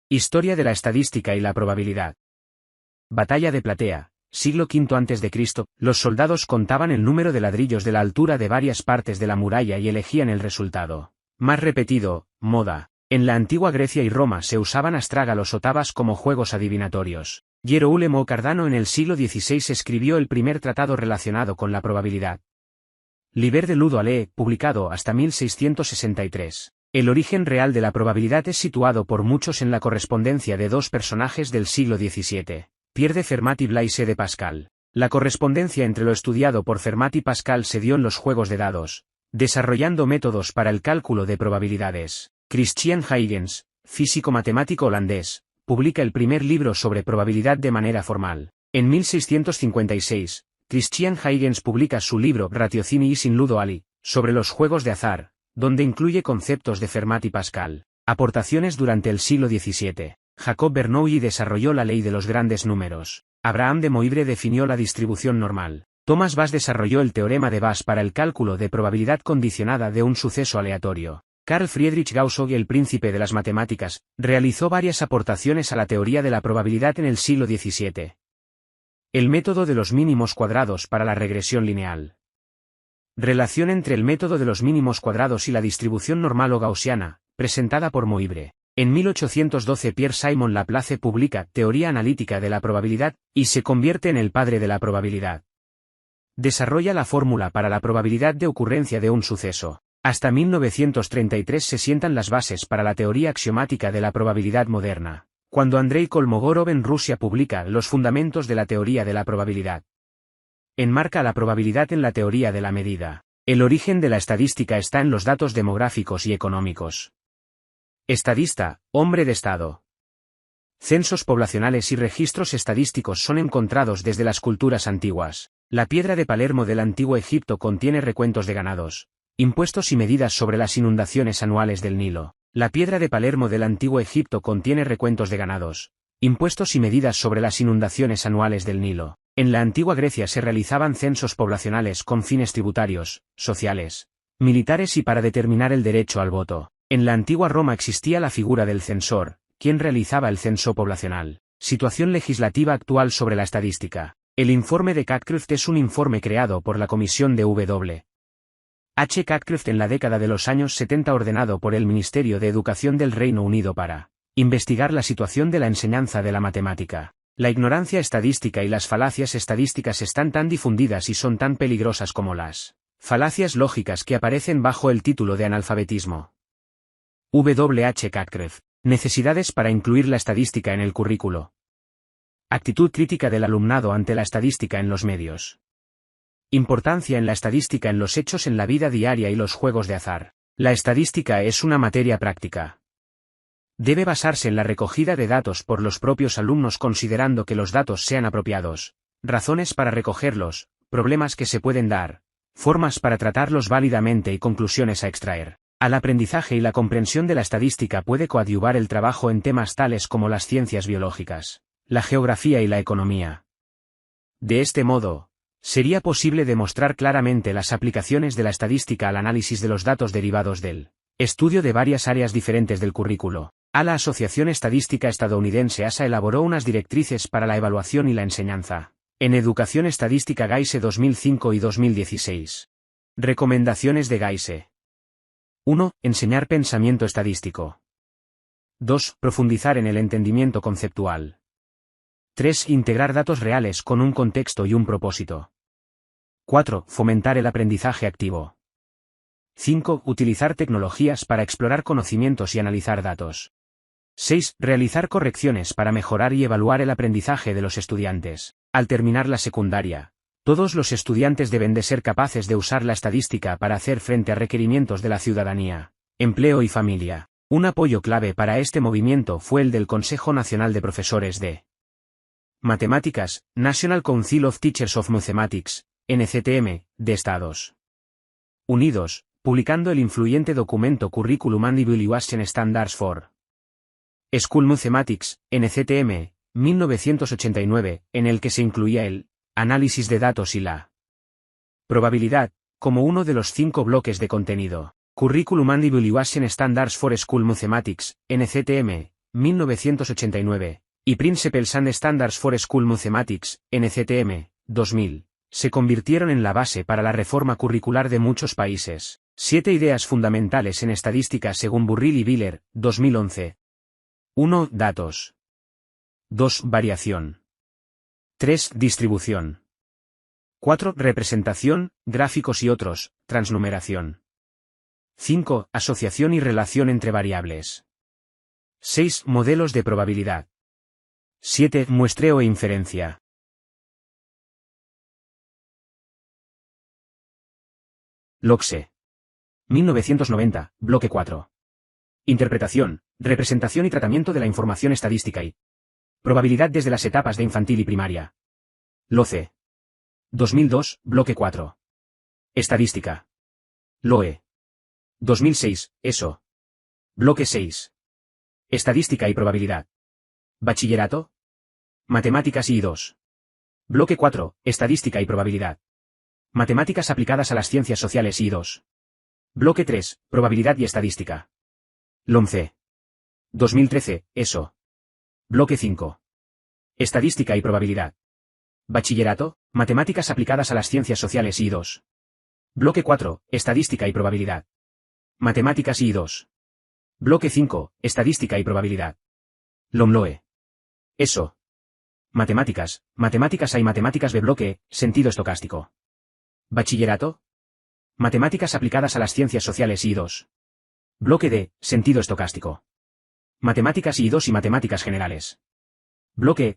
Historia de la estadística y la probabilidad. Batalla de Platea, siglo V a.C., los soldados contaban el número de ladrillos de la altura de varias partes de la muralla y elegían el resultado más repetido, moda. En la antigua Grecia y Roma se usaban astrágalos o tabas como juegos adivinatorios. Hierolemo Cardano en el siglo XVI escribió el primer tratado relacionado con la probabilidad. Liber de Ludo Ale, publicado hasta 1663. El origen real de la probabilidad es situado por muchos en la correspondencia de dos personajes del siglo XVII, Pierre de Fermat y Blaise de Pascal. La correspondencia entre lo estudiado por Fermat y Pascal se dio en los juegos de dados, desarrollando métodos para el cálculo de probabilidades. Christian Huygens, físico-matemático holandés, publica el primer libro sobre probabilidad de manera formal. En 1656, Christian Huygens publica su libro Ratiocini sin Ludo Ali, sobre los juegos de azar, donde incluye conceptos de Fermat y Pascal. Aportaciones durante el siglo XVII. Jacob Bernoulli desarrolló la ley de los grandes números. Abraham de Moivre definió la distribución normal. Thomas Bass desarrolló el teorema de Bass para el cálculo de probabilidad condicionada de un suceso aleatorio. Carl Friedrich Gauss, el príncipe de las matemáticas, realizó varias aportaciones a la teoría de la probabilidad en el siglo XVII. El método de los mínimos cuadrados para la regresión lineal. Relación entre el método de los mínimos cuadrados y la distribución normal o gaussiana, presentada por Moivre. En 1812 Pierre-Simon Laplace publica Teoría analítica de la probabilidad, y se convierte en el padre de la probabilidad. Desarrolla la fórmula para la probabilidad de ocurrencia de un suceso. Hasta 1933 se sientan las bases para la teoría axiomática de la probabilidad moderna, cuando Andrei Kolmogorov en Rusia publica Los fundamentos de la teoría de la probabilidad. Enmarca la probabilidad en la teoría de la medida. El origen de la estadística está en los datos demográficos y económicos. Estadista, hombre de Estado. Censos poblacionales y registros estadísticos son encontrados desde las culturas antiguas. La piedra de Palermo del antiguo Egipto contiene recuentos de ganados, impuestos y medidas sobre las inundaciones anuales del Nilo. La piedra de Palermo del antiguo Egipto contiene recuentos de ganados, impuestos y medidas sobre las inundaciones anuales del Nilo. En la antigua Grecia se realizaban censos poblacionales con fines tributarios, sociales, militares y para determinar el derecho al voto. En la antigua Roma existía la figura del censor, quien realizaba el censo poblacional. Situación legislativa actual sobre la estadística. El informe de Catcroft es un informe creado por la comisión de W. H. Catcroft en la década de los años 70 ordenado por el Ministerio de Educación del Reino Unido para investigar la situación de la enseñanza de la matemática. La ignorancia estadística y las falacias estadísticas están tan difundidas y son tan peligrosas como las falacias lógicas que aparecen bajo el título de analfabetismo. W. H. Catcroft. Necesidades para incluir la estadística en el currículo. Actitud crítica del alumnado ante la estadística en los medios. Importancia en la estadística en los hechos en la vida diaria y los juegos de azar. La estadística es una materia práctica. Debe basarse en la recogida de datos por los propios alumnos considerando que los datos sean apropiados, razones para recogerlos, problemas que se pueden dar, formas para tratarlos válidamente y conclusiones a extraer. Al aprendizaje y la comprensión de la estadística puede coadyuvar el trabajo en temas tales como las ciencias biológicas, la geografía y la economía. De este modo, sería posible demostrar claramente las aplicaciones de la estadística al análisis de los datos derivados del estudio de varias áreas diferentes del currículo. La Asociación Estadística Estadounidense ASA elaboró unas directrices para la evaluación y la enseñanza en Educación Estadística GAISE 2005 y 2016. Recomendaciones de GAISE. 1. Enseñar pensamiento estadístico. 2. Profundizar en el entendimiento conceptual. 3. Integrar datos reales con un contexto y un propósito. 4. Fomentar el aprendizaje activo. 5. Utilizar tecnologías para explorar conocimientos y analizar datos. 6. Realizar correcciones para mejorar y evaluar el aprendizaje de los estudiantes. Al terminar la secundaria, todos los estudiantes deben de ser capaces de usar la estadística para hacer frente a requerimientos de la ciudadanía, empleo y familia. Un apoyo clave para este movimiento fue el del Consejo Nacional de Profesores de Matemáticas, National Council of Teachers of Mathematics, NCTM, de Estados Unidos, publicando el influyente documento Curriculum and Evaluation Standards for School Mathematics, NCTM, 1989, en el que se incluía el análisis de datos y la probabilidad, como uno de los 5 bloques de contenido. Curriculum and Evaluation Standards for School Mathematics, NCTM, 1989, y Principles and Standards for School Mathematics, NCTM, 2000, se convirtieron en la base para la reforma curricular de muchos países. 7 ideas fundamentales en estadística según Burrill y Wheeler, 2011. 1. Datos. 2. Variación. 3. Distribución. 4. Representación, gráficos y otros, transnumeración. 5. Asociación y relación entre variables. 6. Modelos de probabilidad. 7. Muestreo e inferencia. Loxe. 1990, bloque 4. Interpretación, representación y tratamiento de la información estadística y probabilidad desde las etapas de infantil y primaria. Loce. 2002, bloque 4. Estadística. Loe. 2006, ESO. Bloque 6. Estadística y probabilidad. Bachillerato. Matemáticas I2. Bloque 4, Estadística y probabilidad. Matemáticas aplicadas a las ciencias sociales I2. Bloque 3, Probabilidad y estadística. LOMCE. 2013, ESO. Bloque 5. Estadística y probabilidad. Bachillerato, Matemáticas aplicadas a las ciencias sociales I2. Bloque 4, Estadística y probabilidad. Matemáticas I2. Bloque 5, Estadística y probabilidad. LOMLOE. ESO. Matemáticas, Matemáticas A y Matemáticas B. Bloque, Sentido estocástico. Bachillerato. Matemáticas aplicadas a las ciencias sociales I2. Bloque D, Sentido estocástico. Matemáticas I2 y Matemáticas generales. Bloque